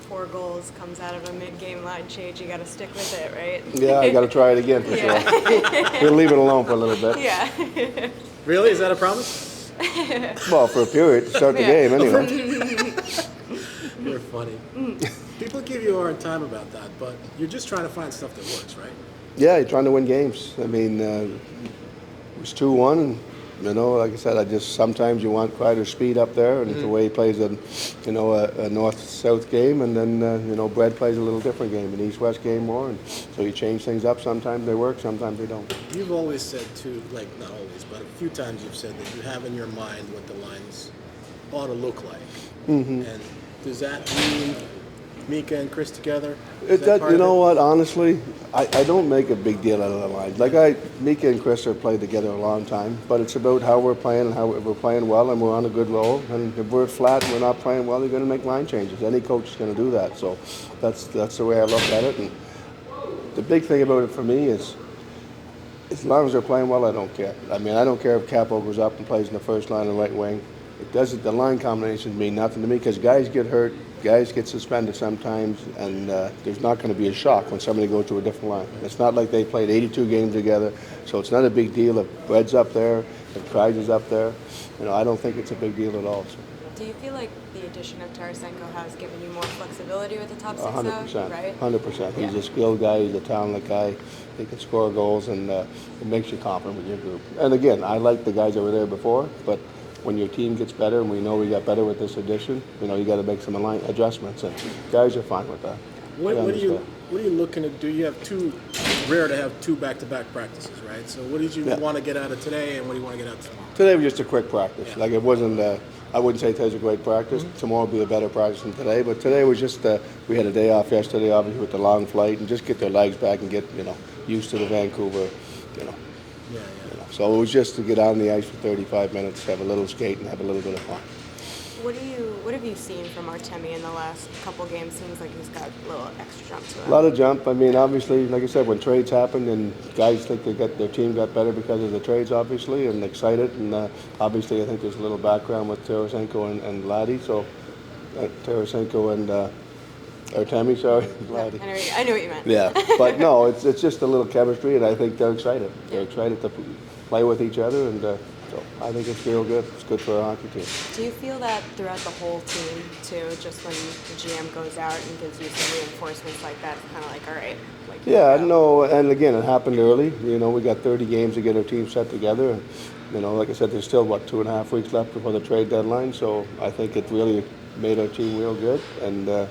4 goals comes out of a mid-game line change, you got to stick with it, right? Yeah, I got to try it again for sure. We'll leave it alone for a little bit. Yeah. Really? Is that a promise? Well, for a period to start the game anyway. You're funny. People give you a hard time about that, but you're just trying to find stuff that works, right? Yeah, you're trying to win games. I mean, it was 2-1, and like I said, sometimes you want quieter speed up there, and the way he plays a north-south game, and then Brett plays a little different game, an east-west game more, and so you change things up. Sometimes they work, sometimes they don't. You've always said too, like not always, but a few times you've said that you have in your mind what the lines ought to look like. Mm-hmm. And does that mean Mika and Chris together? It does. You know what? Honestly, I don't make a big deal out of the lines. Mika and Chris have played together a long time, but it's about how we're playing and how we're playing well, and we're on a good roll. And if we're flat and we're not playing well, you're going to make line changes. Any coach is going to do that. So that's the way I look at it. And the big thing about it for me is, as long as they're playing well, I don't care. I mean, I don't care if Capo goes up and plays in the first line and right wing. It doesn't. The line combinations mean nothing to me because guys get hurt. Guys get suspended sometimes, and there's not going to be a shock when somebody goes to a different line. It's not like they played 82 games together, so it's not a big deal if Brett's up there, if Kreis is up there. I don't think it's a big deal at all. So. Do you feel like the addition of Tarasenko has given you more flexibility with the top six, 100%, though, right? 100%. He's a skilled guy. He's a talented guy. He can score goals, and it makes you confident with your group. And again, I like the guys that were there before, but when your team gets better, and we know we got better with this addition, you got to make some adjustments, and guys are fine with that. What are you looking to do? You have rare to have two back-to-back practices, right? So what did you want to get out of today, and what do you want to get out of tomorrow? Today was just a quick practice. Yeah. Like it wasn't, I wouldn't say today's a great practice. Mm-hmm. Tomorrow will be a better practice than today, but today was just, we had a day off yesterday, obviously, with the long flight, and just get their legs back and get, used to the Vancouver, So it was just to get on the ice for 35 minutes, have a little skate, and have a little bit of fun. What have you seen from Artemi in the last couple games? Seems like he's got a little extra jump to him. A lot of jump. I mean, obviously, like I said, when trades happen and guys think their team got better because of the trades, obviously, and excited. And obviously, I think there's a little background with Tarasenko and Laddie. So Tarasenko and Artemi, sorry, Laddie. I know what you meant. Yeah, but no, it's just a little chemistry, and I think they're excited. They're excited to play with each other, and so I think it's real good. It's good for our hockey team. Do you feel that throughout the whole team, too, just when the GM goes out and gives you some reinforcements like that, it's kind of like, all right. Yeah, no, and again, it happened early. We got 30 games to get our team set together. And, like I said, there's still, 2.5 weeks left before the trade deadline, so I think it really made our team real good. And,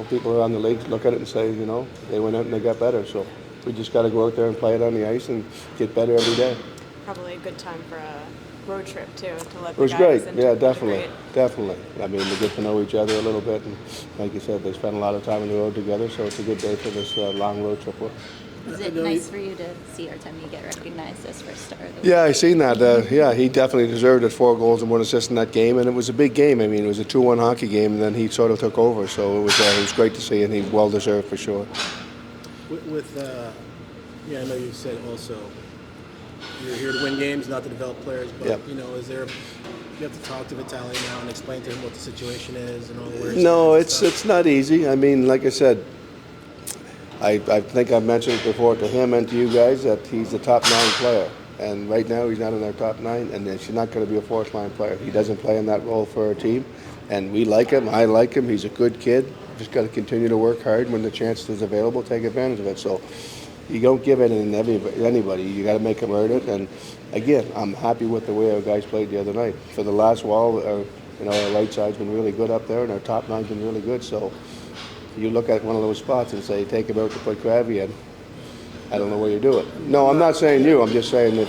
people around the league look at it and say, they went out and they got better. So we just got to go out there and play it on the ice and get better every day. Probably a good time for a road trip, too, to let the guys. It was great. Yeah, definitely. I mean, we get to know each other a little bit, and like you said, they spend a lot of time on the road together, so it's a good day for this long road trip. Is it nice for you to see Artemi get recognized as first star of the week? Yeah, I seen that. He definitely deserved it. 4 goals and 1 assist in that game, and it was a big game. I mean, it was a 2-1 hockey game, and then he sort of took over, so it was great to see, and he well deserved for sure. I know you said also you're here to win games, not to develop players, but you have to talk to Vitaly now and explain to him what the situation is and all the words. No, it's not easy. I mean, like I said, I think I've mentioned it before to him and to you guys that he's a top 9 player. And right now he's not in our top 9, and he's not going to be a fourth line player. He doesn't play in that role for our team, and we like him. I like him. He's a good kid. Just got to continue to work hard. When the chance is available, take advantage of it. So you don't give it to anybody. You got to make them earn it. And again, I'm happy with the way our guys played the other night. For the last while, our right side's been really good up there, and our top 9's been really good. So you look at one of those spots and say, take him out to put Kravy in. I don't know where you do it. No, I'm not saying you. I'm just saying that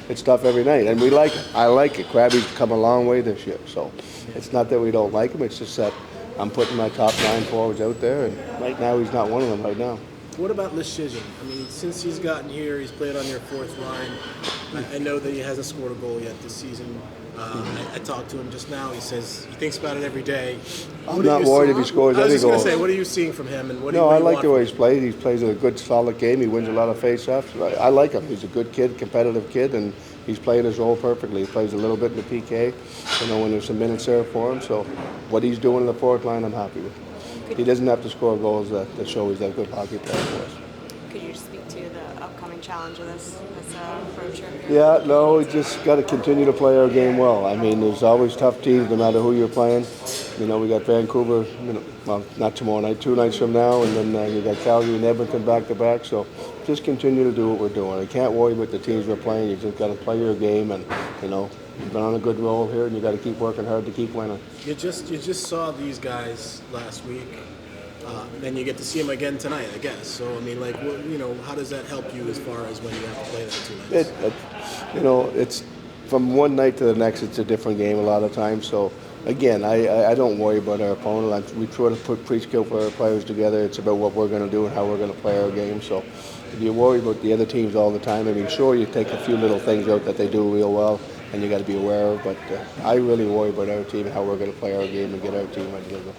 it's tough every night, and we like it. I like it. Kravy's come a long way this year, so it's not that we don't like him. It's just that I'm putting my top 9 forwards out there, and right now he's not one of them right now. What about Lishizhin? I mean, since he's gotten here, he's played on your fourth line. I know that he hasn't scored a goal yet this season. I talked to him just now. He says he thinks about it every day. I'm not worried if he scores any goals. I was just going to say, what are you seeing from him? And I like the way he's played. He plays a good, solid game. He wins a lot of face-offs. I like him. He's a good kid, competitive kid, and he's playing his role perfectly. He plays a little bit in the PK, when there's some minutes there for him. So what he's doing in the fourth line, I'm happy with. he doesn't have to score goals that show he's a good hockey player for us. Could you just speak to the upcoming challenge of this road trip? Yeah, no, we just got to continue to play our game well. I mean, there's always tough teams no matter who you're playing. You know, we got Vancouver, well, not tomorrow night, 2 nights from now, and then you got Calgary and Edmonton back to back. So just continue to do what we're doing. You can't worry about the teams we're playing. You just got to play your game, and you've been on a good roll here, and you got to keep working hard to keep winning. You just saw these guys last week. Then you get to see them again tonight, I guess. So I mean, like, how does that help you as far as when you have to play them 2 nights? It's from one night to the next. It's a different game a lot of times. So again, I don't worry about our opponent. We try to put pre-skilled players together. It's about what we're going to do and how we're going to play our game. So if you worry about the other teams all the time, I mean, sure, you take a few little things out that they do real well, and you got to be aware of. But I really worry about our team and how we're going to play our game and get our team ready to go.